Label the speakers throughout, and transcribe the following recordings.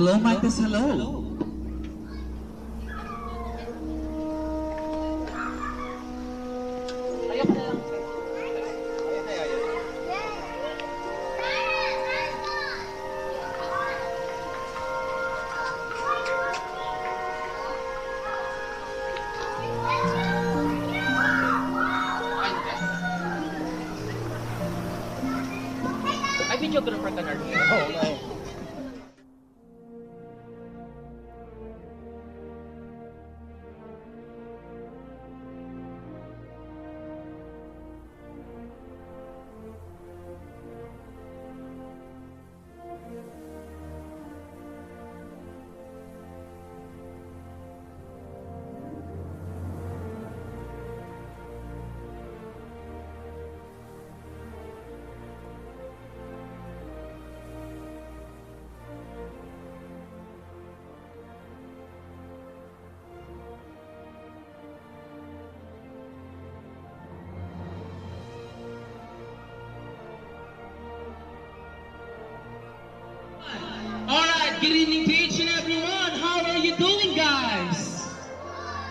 Speaker 1: Hello, Marcus, hello.
Speaker 2: Ay, videographer ka na rin. Oo, no.
Speaker 3: Alright, good evening to each and everyone. How are you doing, guys?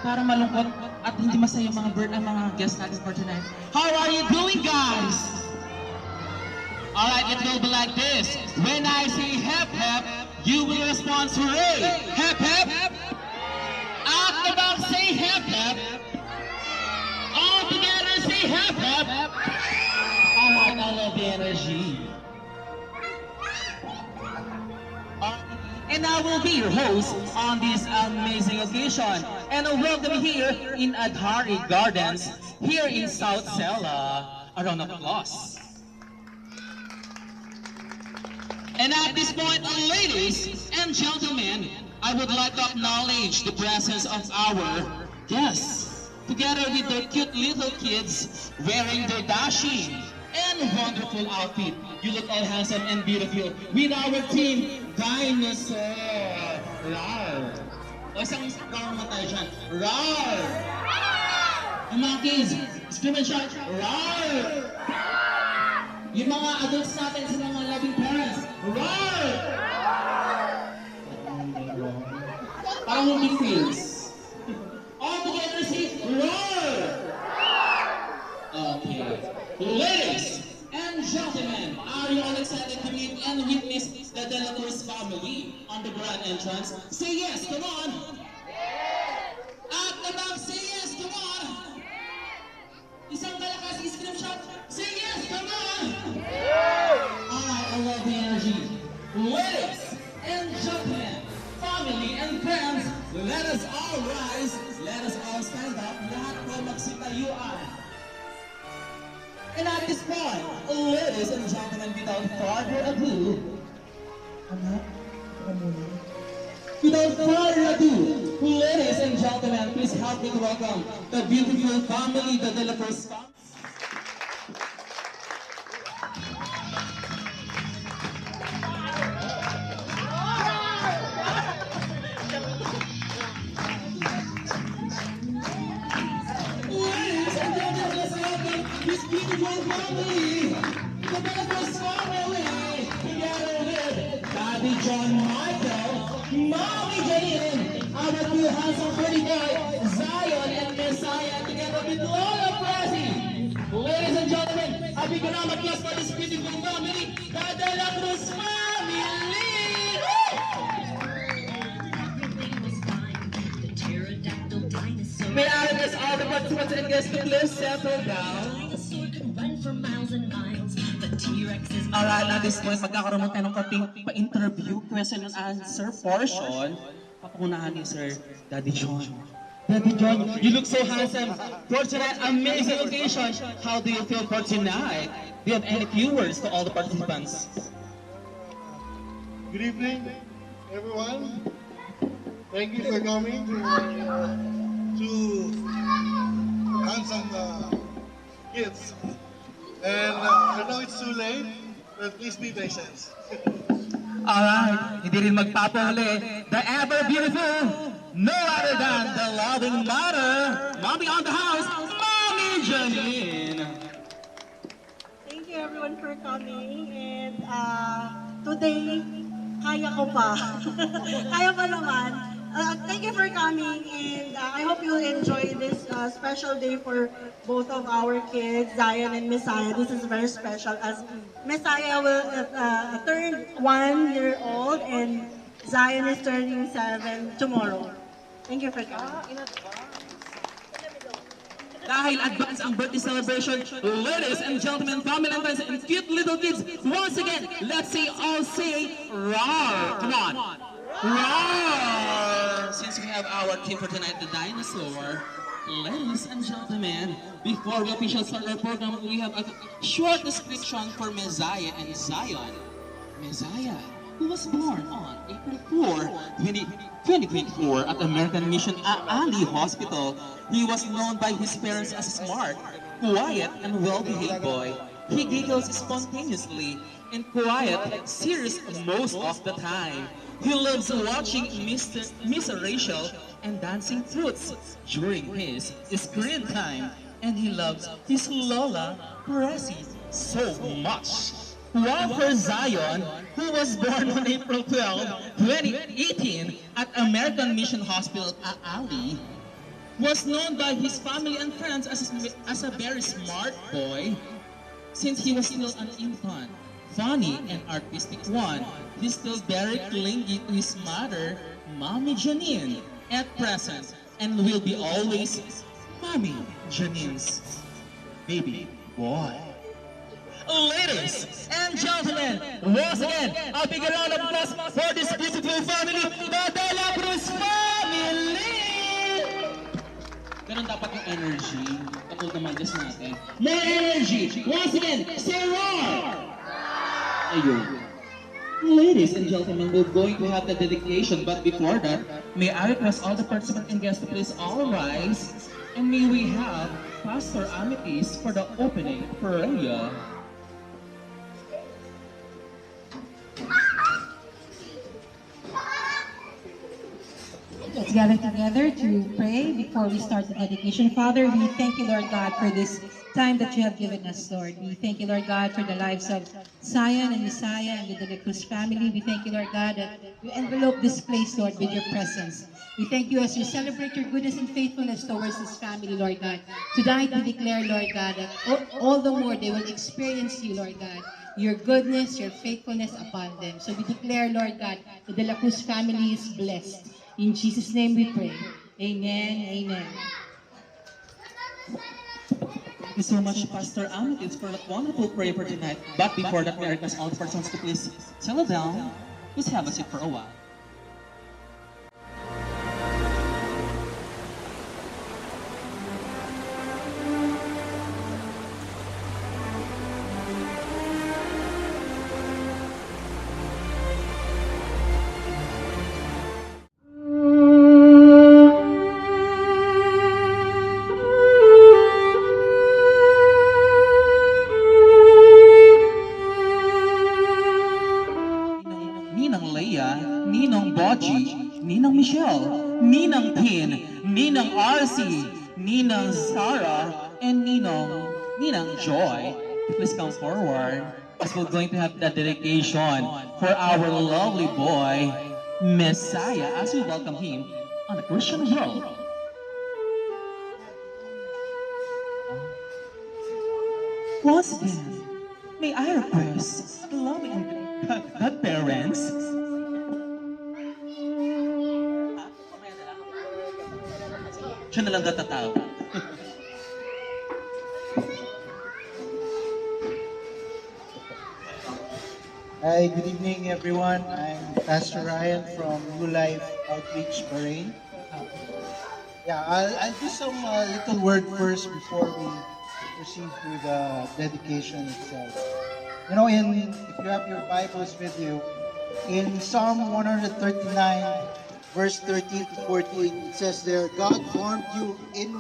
Speaker 1: Para malungkot at hindi masaya yung mga bird ang mga guests natin for tonight.
Speaker 3: How are you doing, guys? Alright, it will be like this. When I say hep hep, you will respond hooray. Hep hep. At the back say hep hep. All together say hep hep. Alright, I love the energy. And I will be your host on this amazing occasion. And I welcome here in Adhari Gardens, here in South Sela. A round of applause. And at this point, ladies and gentlemen, I would like to acknowledge the presence of our guests, together with their cute little kids wearing their dashing and wonderful outfit. You look all handsome and beautiful with our team, Dinosaur. Rar. O isang rar mo tayo dyan. Rar. Yung mga kids, scream and shout, rar. Yung mga adults natin sa mga loving parents, rar. Parang hindi feels. All together say, rar. Okay. Ladies and gentlemen, are you all excited to meet and witness the De La Cruz family on the grand entrance? Say yes, come on! At the back, say yes, come on! Isang kalakas, scream shot, say yes, come on! Alright, I love the energy. Ladies and gentlemen, family and friends, let us all rise, let us all stand up, lahat po magsitayuan. And at this point, ladies and gentlemen, without further ado, without further ado, ladies and gentlemen, please help me to welcome the beautiful family, the De La Cruz family. Ladies and gentlemen, let's welcome this beautiful family, the De La Cruz family, together with Daddy John Michael, Mommy Janine, our two handsome pretty boy, Zion and Messiah, together with Lola Prezi. Ladies and gentlemen, a big round of applause for this beautiful family, the De La Cruz family. May I request all the participants and guests to please settle down? Alright, at this point, magkakaroon mo tayo ng konting pa-interview, question and answer portion. Papunahan ni Sir Daddy John. Daddy John, you look so handsome for tonight amazing occasion. How do you feel for tonight? Do you have any few words to all the participants?
Speaker 4: Good evening, everyone. Thank you for coming to handsome kids. And I know it's too late, but please be patient.
Speaker 3: Alright, hindi rin magpapahuli. The ever beautiful, no other than the loving mother, Mommy on the house, Mommy Janine.
Speaker 5: Thank you everyone for coming, and today kaya ko pa. Kaya pa naman. Thank you for coming, and I hope you enjoy this special day for both of our kids, Zion and Messiah. This is very special as Messiah will turn 1 year old and Zion is turning 7 tomorrow. Thank you for coming.
Speaker 3: Dahil advance ang birthday celebration, ladies and gentlemen, family and friends, and cute little kids, once again, let's all say roar. Come on. Roar! Since we have our team for tonight, the dinosaur, ladies and gentlemen, before we officially start our program, we have a short description for Messiah and Zion. Messiah, who was born on April 4, 2024 at American Mission Ali Hospital. He was known by his parents as a smart, quiet, and well-behaved boy. He giggles spontaneously and quiet, serious most of the time. He loves watching Miss Rachel and Dancing Fruits during his screen time. And he loves his Lola, Pressy, so much. While for Zion, who was born on April 12, 2018 at American Mission Hospital Ali, was known by his family and friends as a very smart boy since he was still an infant. Funny and artistic one, he's still very clingy to his mother, Mommy Janine, at present, and will be always Mommy Janine's baby boy. Ladies and gentlemen, once again, a big round of applause for this beautiful family, the De La Cruz family! Ganun dapat yung energy. Katulad naman just natin. More energy! Once again, say roar! Ayun. Ladies and gentlemen, we're going to have the dedication, but before that, may I request all the participants and guests to please all rise, and may we have Pastor Amitis for the opening prayer.
Speaker 6: Let's gather together to pray before we start the dedication. Father, we thank you, Lord God, for this time that you have given us, Lord. We thank you, Lord God, for the lives of Zion and Messiah and the De La Cruz family. We thank you, Lord God, that you envelope this place, Lord, with your presence. We thank you as you celebrate your goodness and faithfulness towards this family, Lord God. Tonight we declare, Lord God, that all the more they will experience you, Lord God, your goodness, your faithfulness upon them. So we declare, Lord God, the De La Cruz family is blessed. In Jesus' name we pray. Amen. Amen.
Speaker 3: Thank you so much, Pastor Amitis, for that wonderful prayer for tonight. But before that, may I request all the persons to please settle down. Please have a seat for a while. Ninang Leia, Ninang Boji, Ninang Michelle, Ninang Tin, Ninang RC, Ninang Sarah, and Ninang Joy. Please come forward as we're going to have the dedication for our lovely boy, Messiah, as we welcome him on the Christian Hill. Once again, may I request loving godparents? Siya na lang tatatawa.
Speaker 7: Hi, good evening everyone. I'm Pastor Ryan from New Life Outreach, Bahrain. I'll do some little word first before we proceed to the dedication itself. You know, if you have your Bibles with you, in Psalm 139, verse 13 to 14, it says there, God formed you in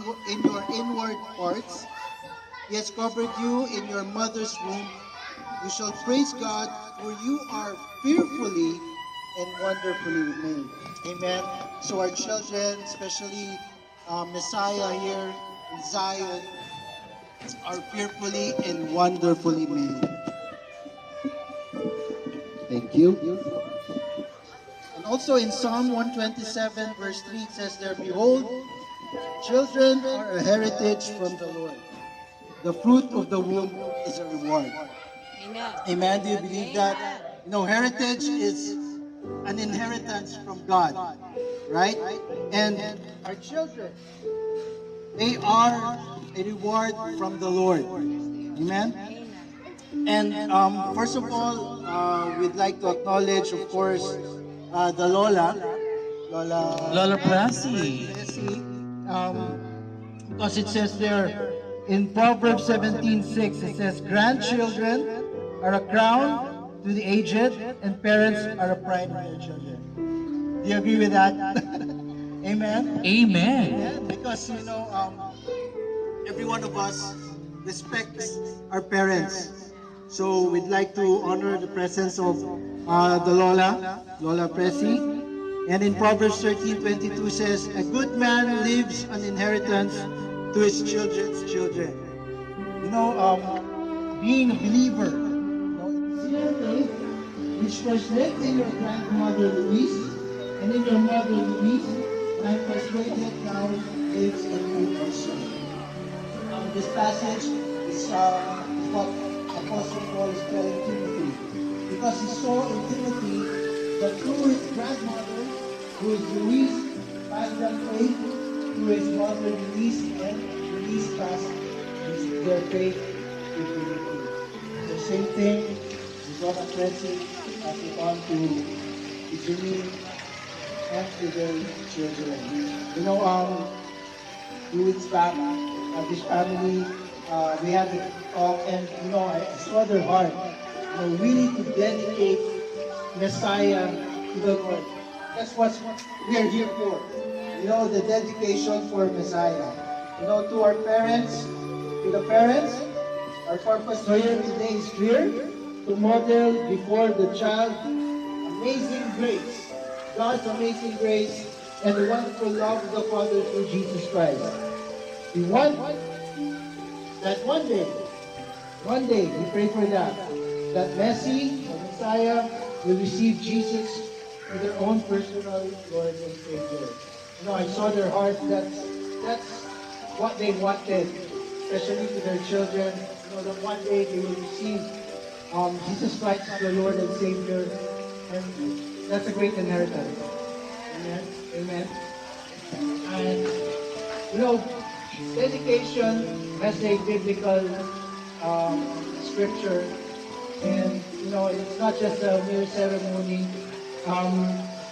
Speaker 7: your inward parts. He has covered you in your mother's womb. You shall praise God, for you are fearfully and wonderfully made. Amen. So our children, especially Messiah here in Zion, are fearfully and wonderfully made. Thank you. also in Psalm 127 verse 3, it says there, behold, children are a heritage from the Lord. The fruit of the womb is a reward.
Speaker 8: Amen.
Speaker 7: Amen. Do you believe that? You know, heritage is an inheritance from God, right? And our children, they are a reward from the Lord. Amen. And first of all, we'd like to acknowledge, of course, the Lola
Speaker 1: Pressy.
Speaker 7: because it says there in Proverbs 17:6, it says, grandchildren are a crown to the aged, and parents are a pride in their children. Do you agree with that? Amen?
Speaker 1: Amen.
Speaker 7: Amen. Because, every one of us respects our parents. So we'd like to honor the presence of the Lola Pressy. And in Proverbs 13:22 says, a good man leaves an inheritance to his children's children. Being a believer, sincere faith, which first lived in your grandmother Louise, and in your mother Louise, and I'm persuaded now lives in you also. This passage is what Apostle Paul is telling Timothy, because he saw in Timothy that through his grandmother, who is Louise, passed down faith, through his mother Louise, and Louise passed their faith to Timothy. The same thing is what a present passed on to Jimmy and to their children. 2 weeks back, this family, we had a talk, and I saw their heart, really to dedicate Messiah to the Lord. That's what we are here for. The dedication for Messiah. To our parents, our purpose here today is clear: to model before the child amazing grace, God's amazing grace, and the wonderful love of the Father through Jesus Christ. We want that one day, we pray for that Messi, the Messiah, will receive Jesus as their own personal Lord and Savior. I saw their heart. That's what they wanted, especially to their children. That one day they will receive Jesus Christ as their Lord and Savior, and that's a great inheritance. Amen. Amen. And dedication has a biblical scripture, and it's not just a mere ceremony.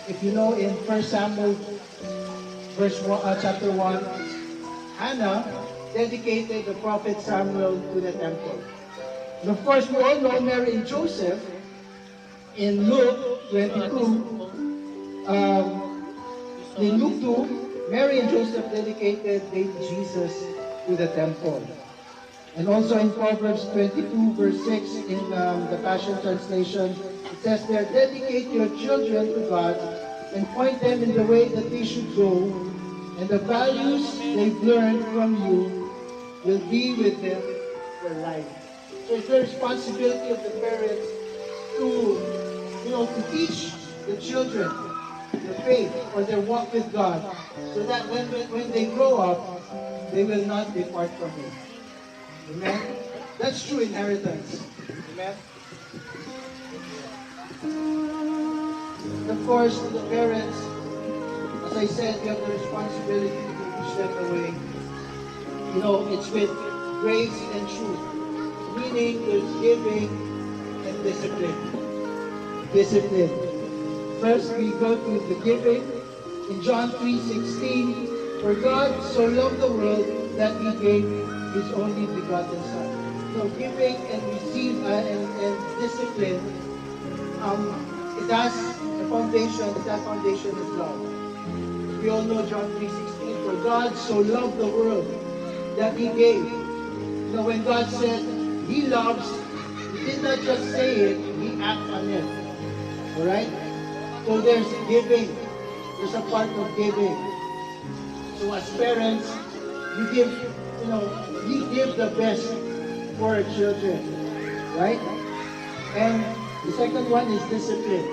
Speaker 7: If in 1 Samuel chapter 1, Hannah dedicated the prophet Samuel to the temple. And of course, we all know Mary and Joseph. In Luke 22, in Luke 2, Mary and Joseph dedicated baby Jesus to the temple. And also in Proverbs 22 verse 6 in the Passion Translation, it says there, dedicate your children to God and point them in the way that they should go, and the values they've learned from you will be with them for life. So it's the responsibility of the parents to teach the children the faith or their walk with God, so that when they grow up, they will not depart from it. Amen? That's true inheritance. Amen? And of course, the parents, as I said, you have the responsibility to teach them the way. It's with grace and truth. Meaning there's giving and discipline. Discipline. First, we go to the giving. In John 3:16, for God so loved the world that He gave His only begotten Son. So giving and receive and discipline, it has a foundation. That foundation is love. We all know John 3:16. For God so loved the world that He gave. When God said He loves, He did not just say it, He acts on it. Alright? So there's giving. There's a part of giving. So as parents, we give the best for our children. Right? And the second one is discipline.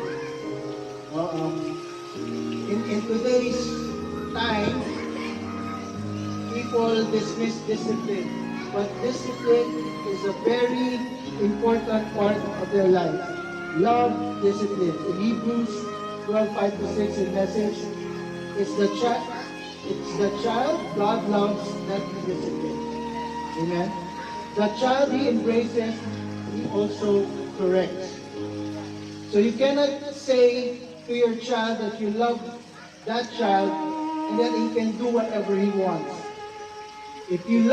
Speaker 7: in today's time, people dismiss discipline, but discipline is a very important part of their life. Love discipline. In Hebrews 12:5-6 in message, it's the child God loves that He disciplines. Amen. The child He embraces, He also corrects. So you cannot say to your child that you love that child and that he can do whatever he wants. If you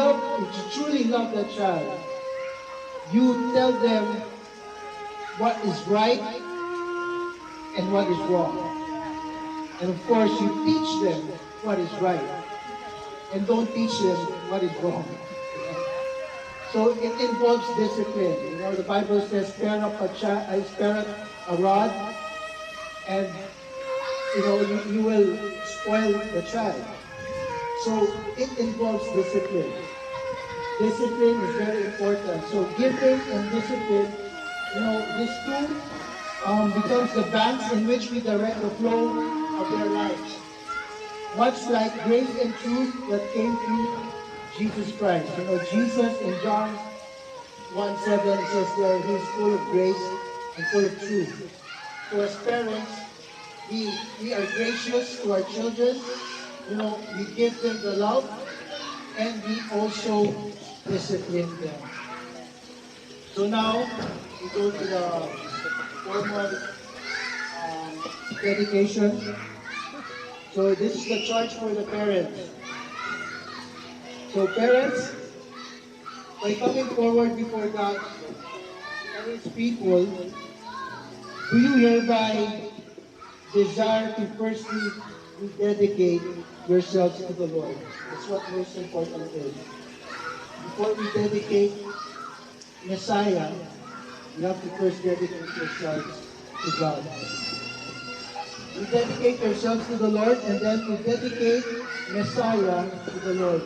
Speaker 7: truly love that child, you tell them what is right and what is wrong. And of course, you teach them what is right. And don't teach them what is wrong. So it involves discipline. You know, the Bible says, spare up a rod, and you will spoil the child. So it involves discipline. Discipline is very important. So giving and discipline, these two becomes the banks in which we direct the flow of their lives. Much like grace and truth that came through Jesus Christ. Jesus in John 1:7 says there, He is full of grace and full of truth. So as parents, we are gracious to our children. We give them the love, and we also discipline them. So now, we go to the formal dedication. So this is the charge for the parents. So parents, by coming forward before God and His people, do you hereby desire to firstly rededicate yourselves to the Lord? That's what most important is. Before we dedicate Messiah, you have to first dedicate yourselves to God. You dedicate yourselves to the Lord, and then you dedicate Messiah to the Lord.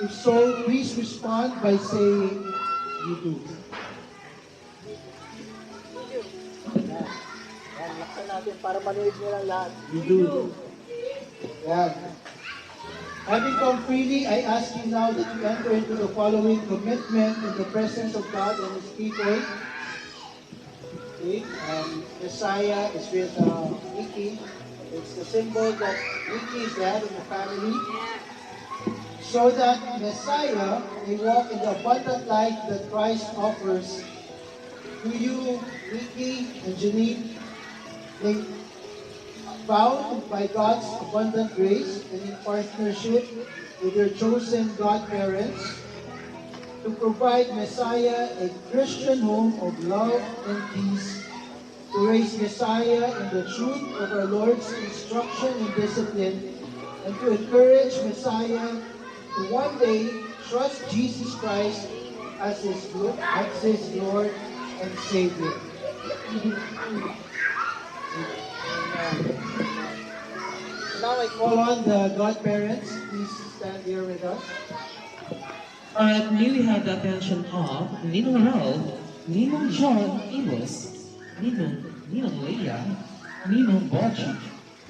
Speaker 7: If so, please respond by saying, you do. You do. Yeah. Having come freely, I ask you now that you enter into the following commitment in the presence of God and His people. Okay. Messiah is with Nikki. It's the symbol that Nikki is the head of the family. So that Messiah may walk in the abundant life that Christ offers to you, Nikki and Janine, may bound by God's abundant grace and in partnership with your chosen godparents to provide Messiah a Christian home of love and peace, to raise Messiah in the truth of our Lord's instruction and discipline, and to encourage Messiah to one day trust Jesus Christ as his Lord and Savior. Now I call on the godparents. Please stand here with us.
Speaker 1: Alright, may we have the attention of Ninong Ralph, Ninong John Amos, Ninong Leia, Ninong Bochi,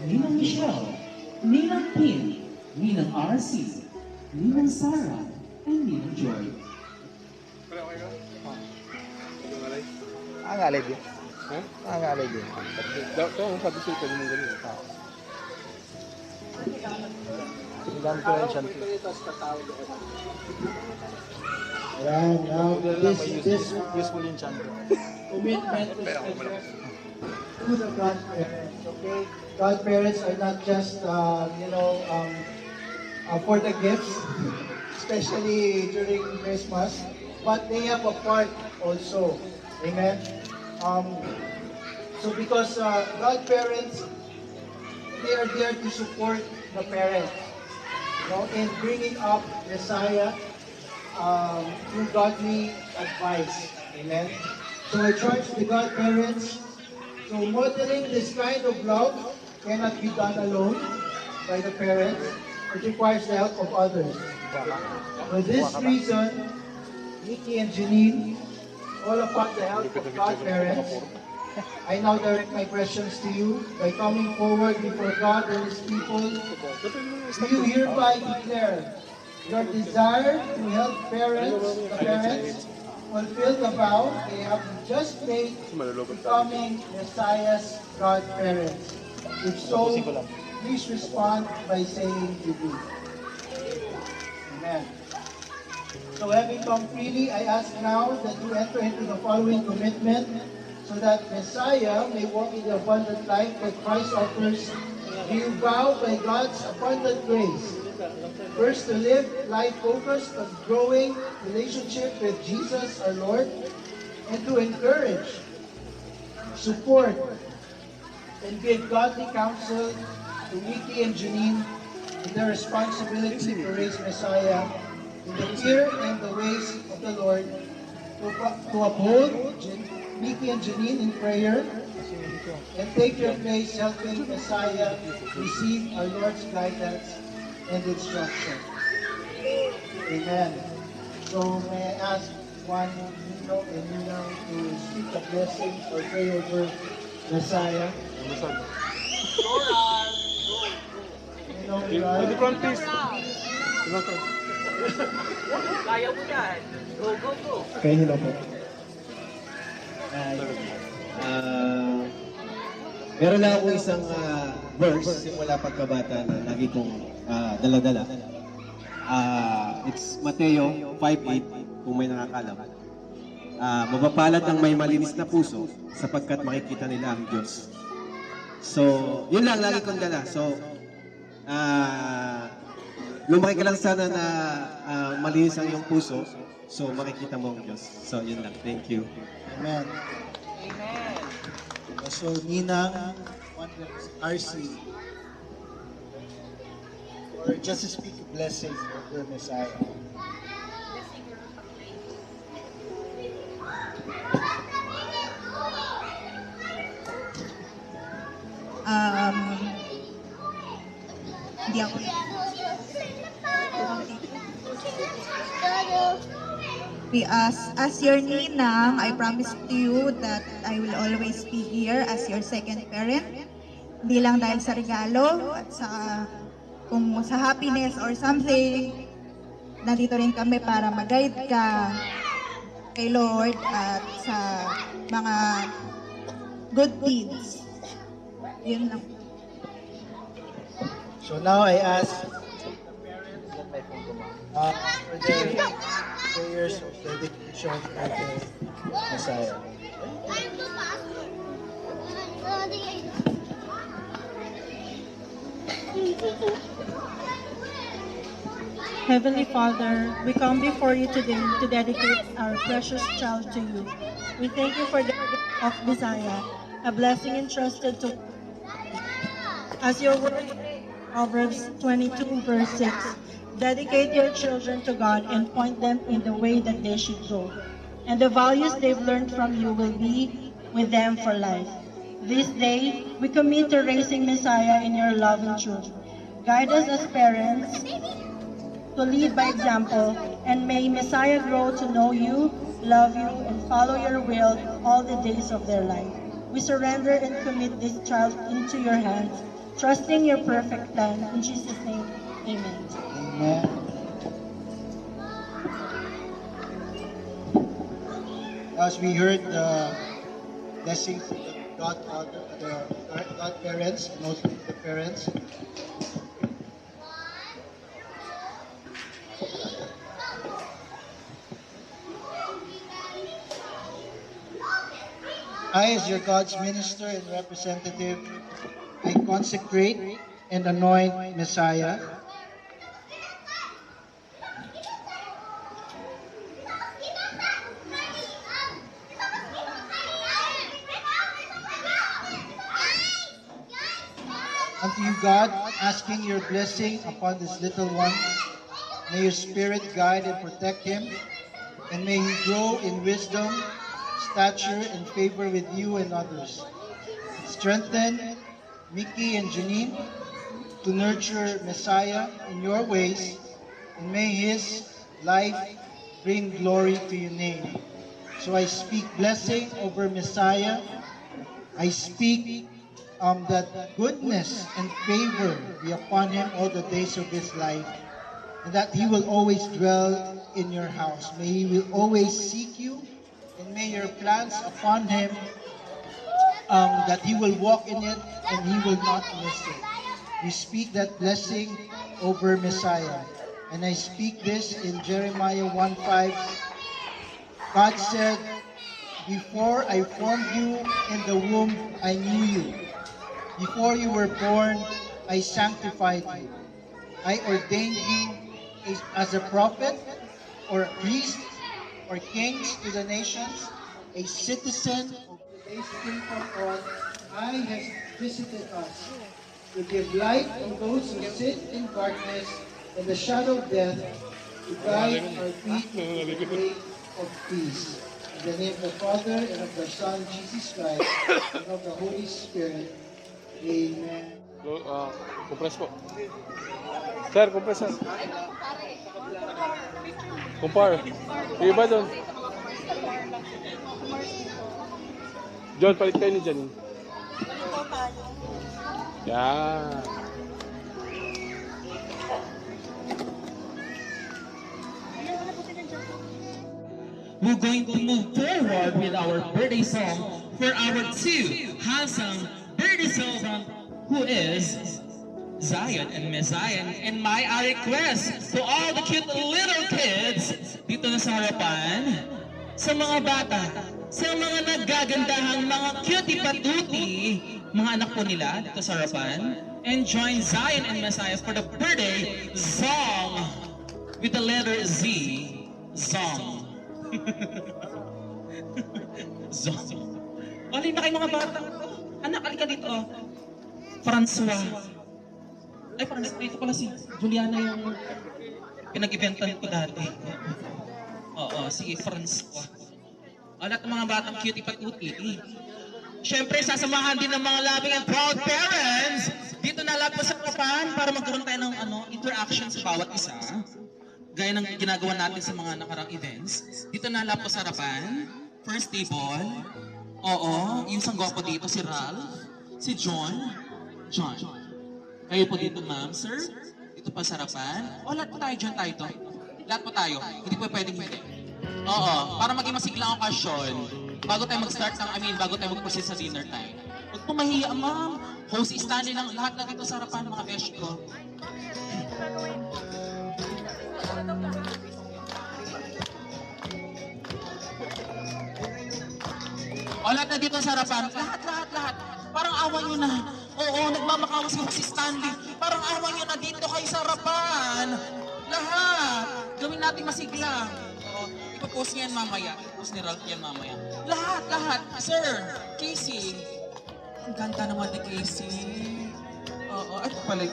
Speaker 1: Ninong Michelle, Ninong Pin, Ninong RC, Ninong Sarah, and Ninong Joy.
Speaker 8: Ang alay din. Ang alay din. Daw ang sabi ko pwede mong gawin. Ang dami ko rin siya.
Speaker 7: Ayan, now this
Speaker 8: useful yung chant.
Speaker 7: commitment is addressed to the godparents. Okay, godparents are not just for the gifts, especially during Christmas, but they have a part also. Amen. So because godparents, they are there to support the parents, in bringing up Messiah through godly advice. Amen. So I charge the godparents. So modeling this kind of love cannot be done alone by the parents. It requires the help of others. For this reason, Nikki and Janine, all upon the help of godparents, I now direct my questions to you. By coming forward before God and His people, do you hereby declare your desire to help the parents, fulfill the vow they have just made, becoming Messiah's godparents? If so, please respond by saying you do. Amen. So having come freely, I ask now that you enter into the following commitment so that Messiah may walk in the abundant life that Christ offers. Do you vow by God's abundant grace, first to live life focused on growing relationship with Jesus our Lord, and to encourage, support, and give godly counsel to Mickey and Janine in their responsibility to raise Messiah in the fear and the ways of the Lord, to uphold Mickey and Janine in prayer, and take your place helping Messiah receive our Lord's guidance and instruction. Amen. So may I ask one Nino and Nina to speak a blessing or pray over Messiah.
Speaker 8: Pwede practice.
Speaker 2: Kaya mo yan. Go, go, go.
Speaker 9: Kaya nila po. Meron lang ako isang verse simula pagkabata na lagi kong dala-dala. It's Mateo 5:8, kung may nakakalam. Mapapalad ang may malinis na puso sapagkat makikita nila ang Diyos. So, yun lang lagi kong dala. So, lumaki ka lang sana na malinis ang iyong puso, so makikita mo ang Diyos. So, yun lang. Thank you.
Speaker 7: Amen.
Speaker 2: Amen.
Speaker 7: So, Nina, RC, or just to speak a blessing over Messiah.
Speaker 10: Hindi ako. As your ninang, I promise to you that I will always be here as your second parent. Hindi lang dahil sa regalo at sa kung sa happiness or something, nandito rin kami para mag-guide ka kay Lord at sa mga good deeds. Yun lang.
Speaker 7: So now I ask for the prayers of dedication for the Messiah.
Speaker 5: Heavenly Father, we come before you today to dedicate our precious child to you. We thank you for the gift of Messiah, a blessing entrusted to as your word, Proverbs 22 verse 6. Dedicate your children to God and point them in the way that they should go. And the values they've learned from you will be with them for life. This day, we commit to raising Messiah in your loving children. Guide us as parents to lead by example, and may Messiah grow to know you, love you, and follow your will all the days of their life. We surrender and commit this child into your hands, trusting your perfect plan. In Jesus' name, amen.
Speaker 7: Amen. As we heard the blessing from the godparents, and also the parents, I, as your God's minister and representative, I consecrate and anoint Messiah unto you, God, asking your blessing upon this little one. May your spirit guide and protect him, and may he grow in wisdom, stature, and favor with you and others. Strengthen Mickey and Janine to nurture Messiah in your ways, and may his life bring glory to your name. So I speak blessing over Messiah I speak that goodness and favor be upon him all the days of his life, and that he will always dwell in your house. May he will always seek you, and may your plans upon him, that he will walk in it and he will not miss it. We speak that blessing over Messiah. And I speak this in Jeremiah 1:5. God said, before I formed you in the womb, I knew you. Before you were born, I sanctified you. I ordained you as a prophet, or a priest, or kings to the nations, a citizen of the days from on. I has visited us to give light to those who sit in darkness and the shadow of death, to guide our feet into the way of peace. In the name of the Father, and of the Son, Jesus Christ, and of the Holy Spirit. Amen.
Speaker 8: Compress po. Sir, compress sir. Compare. Yung iba doon. John, palit kayo ni Janine. Yeah.
Speaker 1: We're going to move forward with our birthday song for our two handsome birthday celebrant, who is Zion and Miss Zion. And my request to all the cute little kids dito na sa harapan, sa mga bata, sa mga naggagandahang mga cutie patuti, mga anak po nila dito sa harapan, and join Zion and Messiah for the birthday song with the letter Z, song. Song. Alin na kayo mga bata. Anak, alika dito. Francois. Ay, parang ito pala si Juliana yung pinag-eventan ko dati. Oo, sige, Francois. Lahat ng mga batang cutie patuti. Siyempre, sasamahan din ng mga loving and proud parents. Dito na lahat po sa kapan para magkaroon tayo ng interaction sa bawat isa. Gaya ng ginagawa natin sa mga nakarang events. Dito na lahat po sa harapan. First table. Oo, yung sanggopo dito, si Ralph, si John. Kayo po dito, ma'am, sir. Dito pa sa harapan. O, lahat po tayo dyan tayo to. Lahat po tayo. Hindi po pwedeng hindi. Oo, para maging masigla ang okasyon, bago tayo mag-start bago tayo mag-proceed sa dinner time. Huwag po mahiya, ma'am. Host Stanley lang, lahat na dito sa harapan, mga besh ko. O, lahat na dito sa harapan. Lahat. Parang awa nyo na. Oo, nagmamakawas yung si Stanley. Parang awa nyo na dito kayo sa harapan. Lahat. Gawin natin masigla. Oo, ipapost niya yan mamaya. Ipapost ni Ralph yan mamaya. Lahat. Sir, Casey. Ang ganda naman ni Casey. Oo, ay pala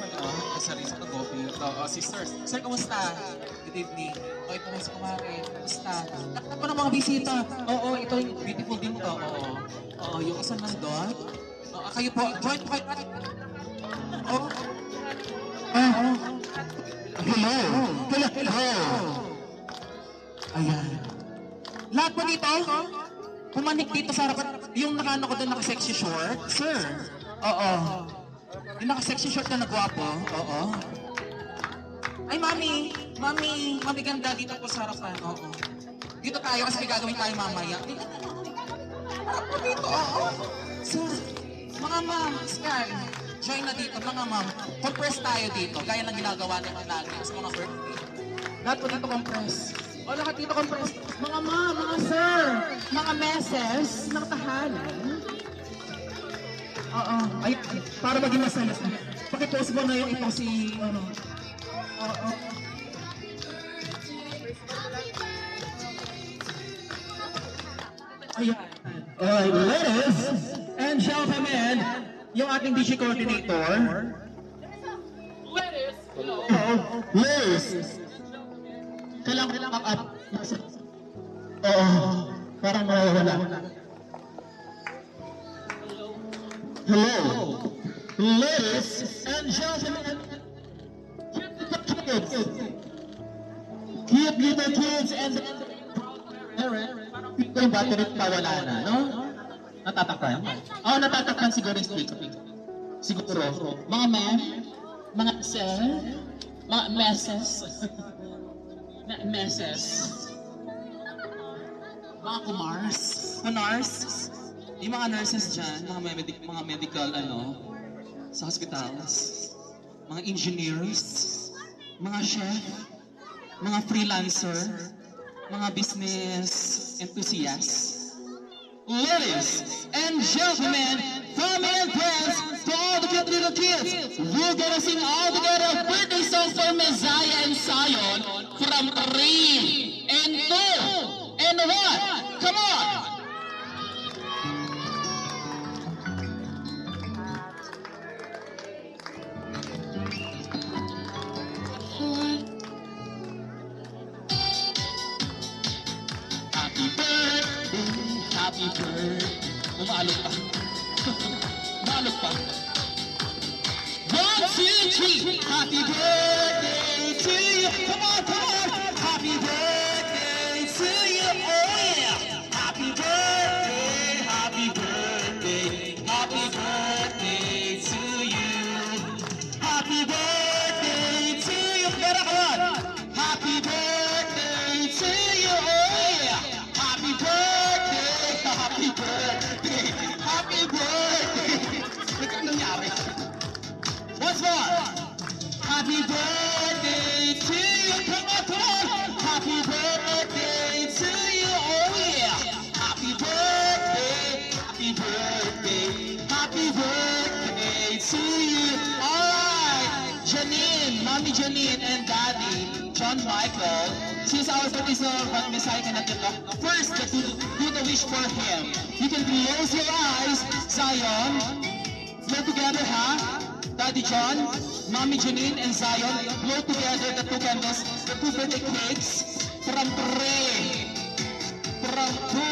Speaker 1: sorry sa kag-coffee. Oo, sisters. Sir, kamusta? Good evening. Okay po sa kumare. Kamusta? Nakita pa ng mga bisita. Oo, ito yung beautiful din to. Oo, yung isang nandun. Oo, kayo po. Join po kayo. Oo. Hello. Ayan. Lahat po dito, pumanik dito sa harapan. Yung nakano ko doon, naka-sexy short. Sir. Oo. Yung naka-sexy short na nagwapo. Oo. Ay, mami ganda dito po sa harapan. Oo. Dito tayo kasi may gagawin tayo mamaya. Harap po dito. Oo. Sir, mga ma'am, Sky, join na dito. Mga ma'am, compress tayo dito. Gaya ng ginagawa natin lagi sa mga birthday. Lahat po dito compress. O, lahat dito compress. Mga ma'am, mga sir, mga meses ng tahanan. Oo. Ay, para maging masaya. Pakipost mo na yung ito si, Oo. Ayan. Alright, ladies and gentlemen, yung ating DJ coordinator. Ladies. Kailangan up. Oo. Parang mawawala. Hello. Ladies and gentlemen. Cute little kids and parents. Yung battery pa wala na, no?
Speaker 3: Natatakpan? Oo, natatakpan siguro yung street. Siguro. Mga ma'am, mga sir, mga messes, messes, mga kunars, yung mga nurses dyan, mga medical, sa hospitals, mga engineers, mga chef, mga freelancer, mga business enthusiasts. Ladies and gentlemen, family and friends, to all the cute little kids, we're gonna sing all together a birthday song for Messiah and Zion from 3 and 2 and 1. Come on! Happy birthday. Umalog pa. Umalog pa. 1, 2, 3. Happy birthday to you. Come on, come on. Happy birthday to you. Oh yeah. Happy birthday. Happy birthday. Happy birthday to you. Happy birthday to you. Better come on. Happy birthday to you. Oh yeah. Happy birthday. Happy birthday. Happy birthday. Ito nangyari. Once more. Happy birthday to you. Come on, come on. Happy birthday to you. Oh yeah. Happy birthday. Happy birthday. Happy birthday to you. Alright. Janine, Mommy Janine and Daddy, John Michael, since our birthday so Messiah cannot get off, first, do the wish for him. You can close your eyes, Zion. Blow together, ha? Daddy John, Mommy Janine, and Zion, blow together the two candles, the two birthday cakes, from 3, from 2.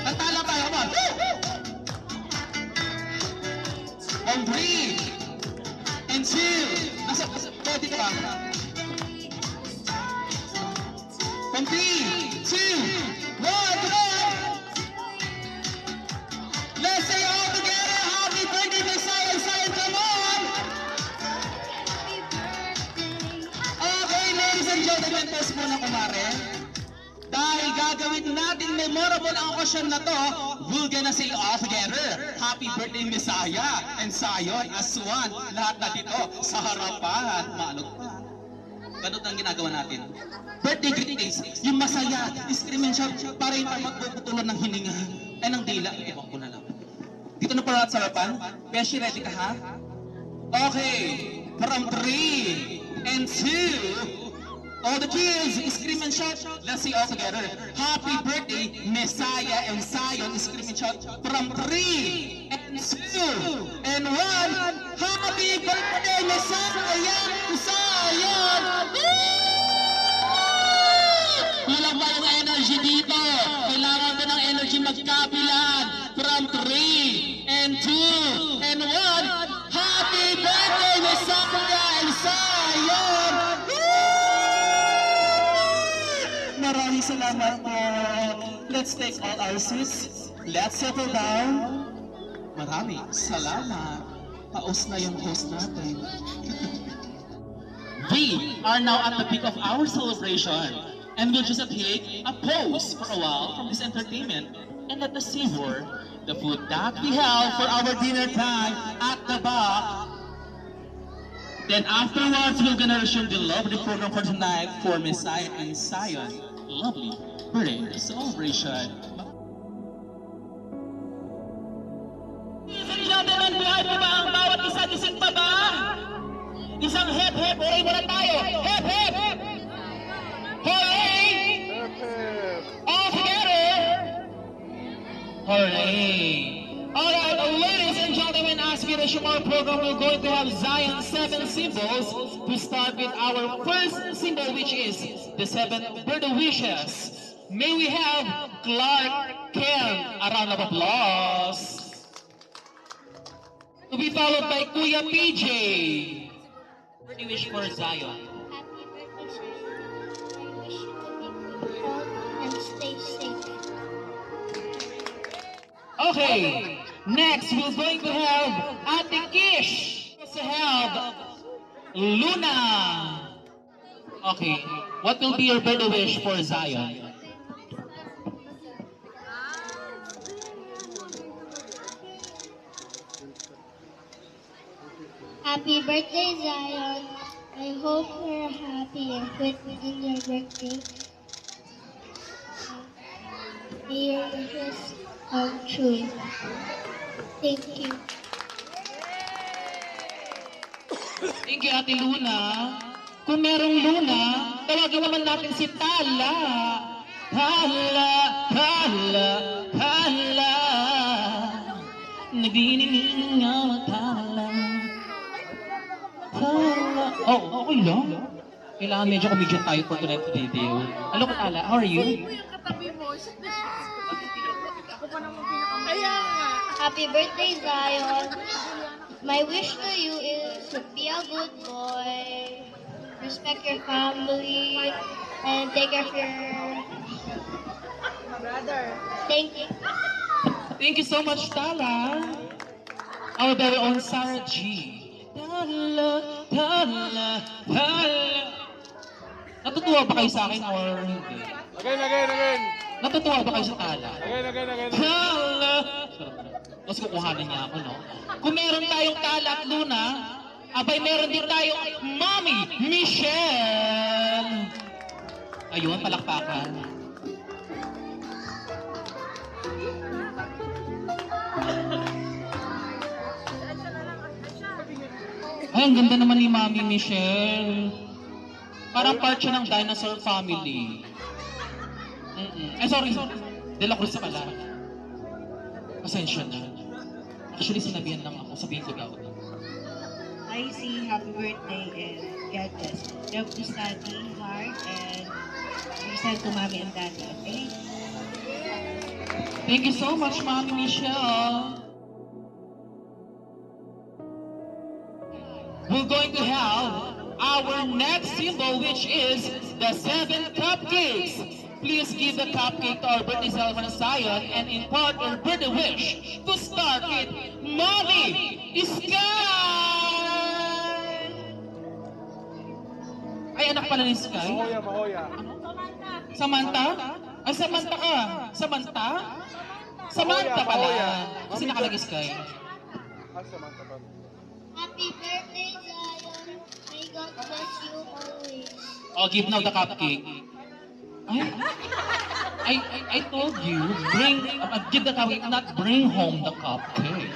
Speaker 3: Tantala tayo, come on. From 3 and 2. Nasa pwede ka. From 3, 2, 1, come on! Let's say all together, happy birthday, Messiah, Zion, come on! Okay, ladies and gentlemen, pause muna kumare. Dahil gagawin natin memorable ang okasyon na to, we're gonna say all together, happy birthday, Messiah, and Zion, as one. Lahat na dito, sa harapan. Maalog pa. Ganun ang ginagawa natin. Birthday greetings, yung masaya, scream and shout, para yung magpuputulan ng hininga, ay ng dila, iwan ko na lang. Dito na para sa harapan. Beshi, ready ka ha? Okay, from 3 and 2, all the kids, scream and shout, let's say all together. Happy birthday, Messiah and Zion, scream and shout, from 3 and 2 and 1, happy birthday, Messiah and Zion! Kulang ba yung energy dito? Kailangan ko ng energy magkabilan. From 3 and 2 and 1, happy birthday, Messiah and Zion! Maraming salamat po. Let's take all our seats. Let's settle down. Maraming salamat. Paus na yung host natin. We are now at the peak of our celebration, and we'll just take a pause for a while from this entertainment and let us savor the food that we have for our dinner time at the back. Then afterwards, we're gonna resume the lovely program for tonight for Messiah and Zion. Lovely birthday celebration. Ladies and gentlemen, buhay pa ba ang bawat isa? Gising pa ba? Isang hep-hep, hooray muna tayo! Hep-hep! Hooray! All together! Hooray! Alright, ladies and gentlemen, as we resume our program, we're going to have Zion 7 symbols to start with our first symbol, which is the 7 birthday wishes. May we have Clark Kent. A round of applause. To be followed by Kuya PJ. Birthday wish for Zion.
Speaker 11: Happy birthday, Zion. I wish you to be healthy and stay safe.
Speaker 1: Okay, next we're going to have Ate Kish. We also have Luna. Okay, what will be your birthday wish for Zion?
Speaker 11: Happy birthday, Zion. I hope you're happy and fit in your birthday. May your wishes come true. Thank you.
Speaker 1: Thank you, Ate Luna. Kung merong Luna, tawagin naman natin si Tala. Tala, Tala, Tala. Nagdining nga Tala. Tala. Oh, okay lang. Kailangan medyo comedian tayo for tonight's video. Hello, Tala. How are you?
Speaker 11: Happy birthday, Zion. My wish to you is to be a good boy, respect your family, and take care of your brother. Thank you.
Speaker 1: Thank you so much, Tala. Our very own Sarah G. Tala, Tala, Tala. Natutuwa ba kayo sa akin or hindi?
Speaker 8: Again.
Speaker 1: Natutuwa ba kayo sa Tala?
Speaker 8: Again.
Speaker 1: Tala! Mas kukuhanan niya ako, no? Kung meron tayong Tala at Luna, abay meron din tayong Mommy Michelle! Ayun, palakpakan. Ay, ang ganda naman ni Mommy Michelle. Parang part siya ng dinosaur family. Ay, sorry. De La Cruz pala. Pasensya na. Actually, sinabihan lang ako. Sabihin ko daw.
Speaker 12: I say happy birthday and God bless. Love to study hard and listen to mommy and daddy, okay?
Speaker 1: Thank you so much, Mommy Michelle. We're going to have our next symbol, which is the 7 cupcakes. Please give the cupcake to our birthday celebrant Zion and impart our birthday wish to start with Mommy Sky! Ay, anak pala ni Sky?
Speaker 8: Mahoya.
Speaker 1: Samantha? Ay, Samantha ka. Samantha? Samantha pala. Kasi nakalagay Sky.
Speaker 8: Samantha pa.
Speaker 11: Happy birthday, Zion. May God bless you always.
Speaker 1: Oh, give now the cupcake. I told you, give the cupcake, not bring home the cupcake.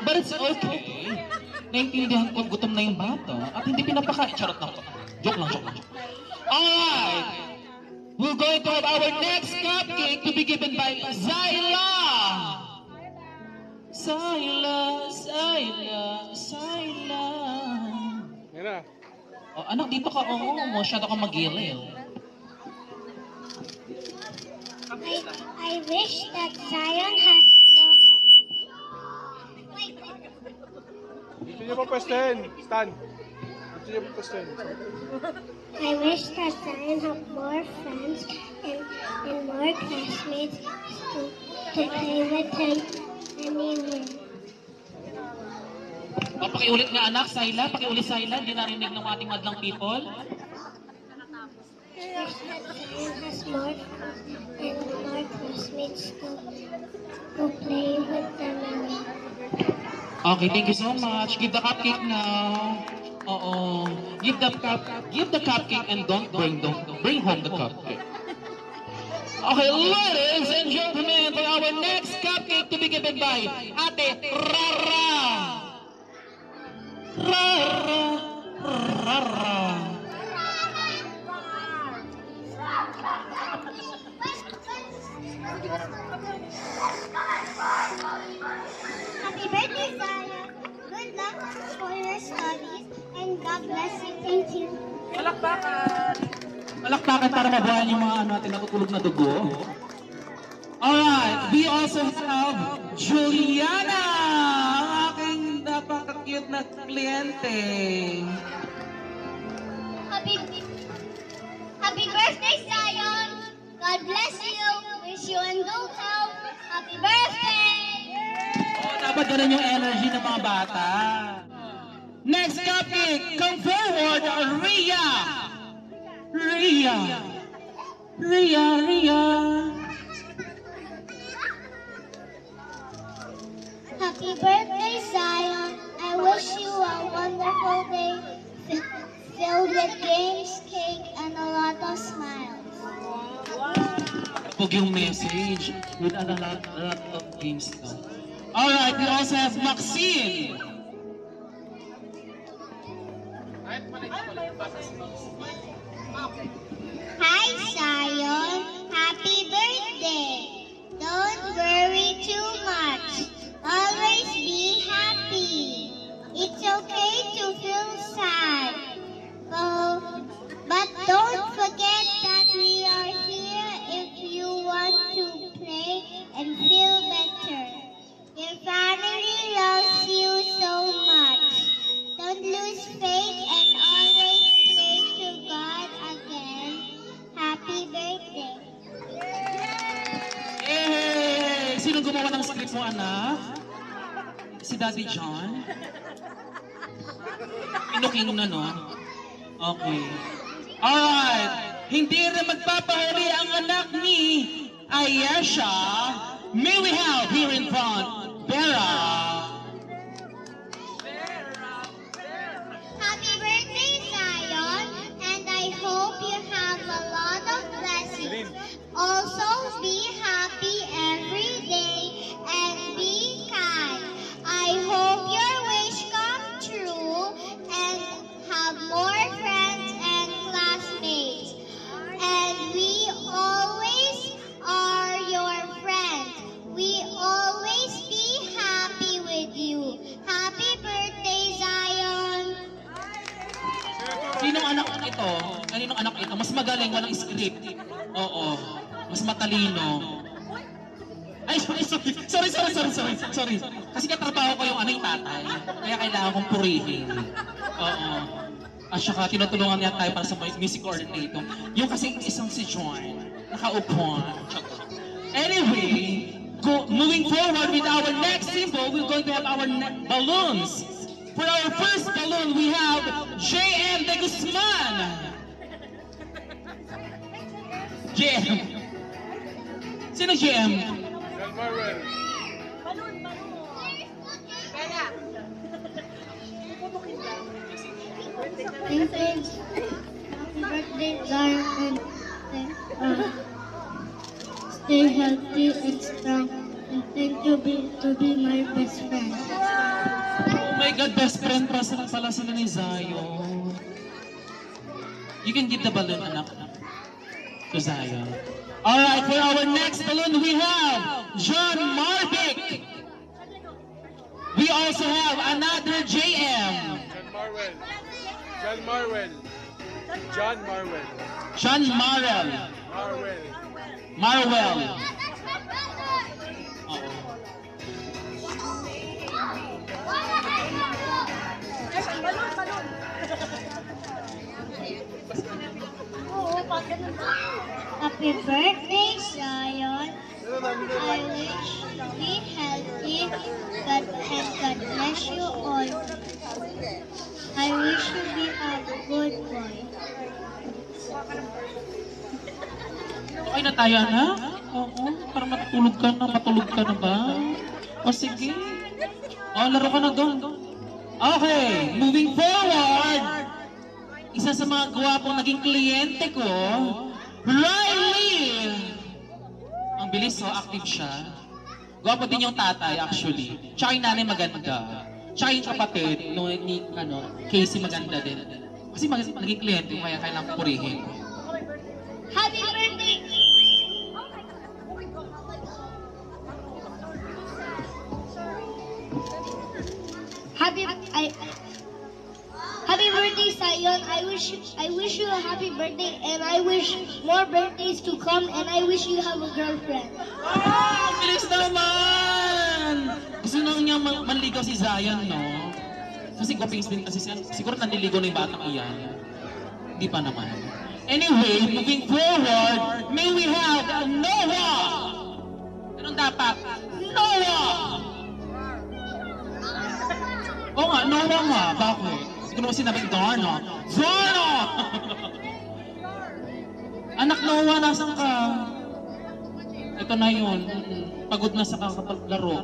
Speaker 1: But it's okay. Naintindihan ko, gutom na yung bata at hindi pinapakain. Charot na ko. Joke lang. Alright! We're going to have our next cupcake to be given by Zyla! Zyla.
Speaker 8: Yan na.
Speaker 1: Oh, anak, dito ka. Oo, masyado ka magilil.
Speaker 11: I wish that Zion has
Speaker 8: Dito niyo po pwestuhin. Stan. Dito niyo po pwestuhin.
Speaker 11: I wish that Zion have more friends and more classmates to play with him anywhere.
Speaker 1: Pakiulit nga anak, Sayla. Pakiulit Sayla. Hindi narinig ng ating madlang people.
Speaker 11: I wish that Zion has more friends and more classmates to play with them anywhere.
Speaker 1: Okay, thank you so much. Give the cupcake now. Oo. Give the cupcake and don't bring home the cupcake. Okay, ladies and gentlemen, for our next cupcake to be given by Ate Rara. Rara.
Speaker 11: Happy birthday, Zion. Good luck for your studies and God bless you. Thank you.
Speaker 1: Palakpakan para mabuhay yung mga natin natutulog na dugo. Alright, we also have Juliana, ang aking napaka-cute na kliyente.
Speaker 11: Happy birthday, Zion. God bless you. Wish you and good health. Happy birthday.
Speaker 13: ganun yung energy ng mga bata. Next cupcake, come forward, Ria! Ria! Ria, Ria!
Speaker 11: Happy birthday, Zion. I wish you a wonderful day filled with games, cake, and a lot of smiles.
Speaker 13: Pag yung message with a lot of games. Alright, we also have Maxine.
Speaker 11: Hi, Zion. Happy birthday. Don't worry too much. Always be happy. It's okay to feel sad. But don't forget that we are here if you want to play and feel better. Your family loves you so much. Don't lose faith and always pray to God again. Happy birthday.
Speaker 13: Eh, sino gumawa ng script mo, anak? Si Daddy John? Pinuking na, no? Okay. Alright. Hindi rin magpapahuli ang anak ni Ayesha. May we have here in front, Vera.
Speaker 11: Happy birthday, Zion, and I hope you have a lot of blessings. Also, be happy every day and be kind. I hope your wish come true and have more friends and classmates. And we always are your friends. We always be happy with you. Happy birthday, Zion!
Speaker 13: Sinong anak ito? Kaninong anak ito? Mas magaling, walang script. Oo. Mas matalino. Ay, sorry. Kasi katrabaho ko yung ano yung tatay. Kaya kailangan kong purihin. Oo. At saka tinutulungan niya tayo para sa music coordinator. Yung kasi isang si John, nakaupo. Anyway, moving forward with our next symbol, we're going to have our balloons. For our first balloon, we have JM De Guzman. JM. Sino JM?
Speaker 8: John Marwell.
Speaker 11: Happy birthday, Zion, and stay healthy and strong. And thank you to be my best friend.
Speaker 13: Oh my God, best friend pala sila ni Zion. You can give the balloon, anak, to Zion. Alright, for our next balloon, we have John Marvick. We also have another JM.
Speaker 8: John Marwell. John Marwell.
Speaker 13: John Marwell.
Speaker 8: Marwell.
Speaker 13: Marwell.
Speaker 11: Happy birthday, Zion. I wish you be healthy, and God bless you all. I wish you be a good boy.
Speaker 13: Okay na tayo, anak? Oo, para matulog ka na ba? O sige. O, laro ka na doon. Okay, moving forward. Isa sa mga gwapong naging kliyente ko, Riley! Ang bilis, so active siya. Gwapo din yung tatay, actually. Tsaka yung nanay maganda. Tsaka yung kapatid, ni Casey maganda din. Kasi naging kliyente ko, kaya kailangan purihin.
Speaker 11: Happy birthday! Happy birthday, Zion. I wish you a happy birthday, and I wish more birthdays to come, and I wish you have a girlfriend.
Speaker 13: Ah, bilis naman! Gusto na niya manligaw si Zion, no? Kasi gopings din kasi siya. Siguro nanliligaw na yung batang iyan. Hindi pa naman. Anyway, moving forward, may we have Noah! Anong dapat? Noah! bakit? Hindi ko naman sinabi, Darna! Darna! Anak Noah, nasan ka? Ito na yun. Pagod na sa kakapaglaro.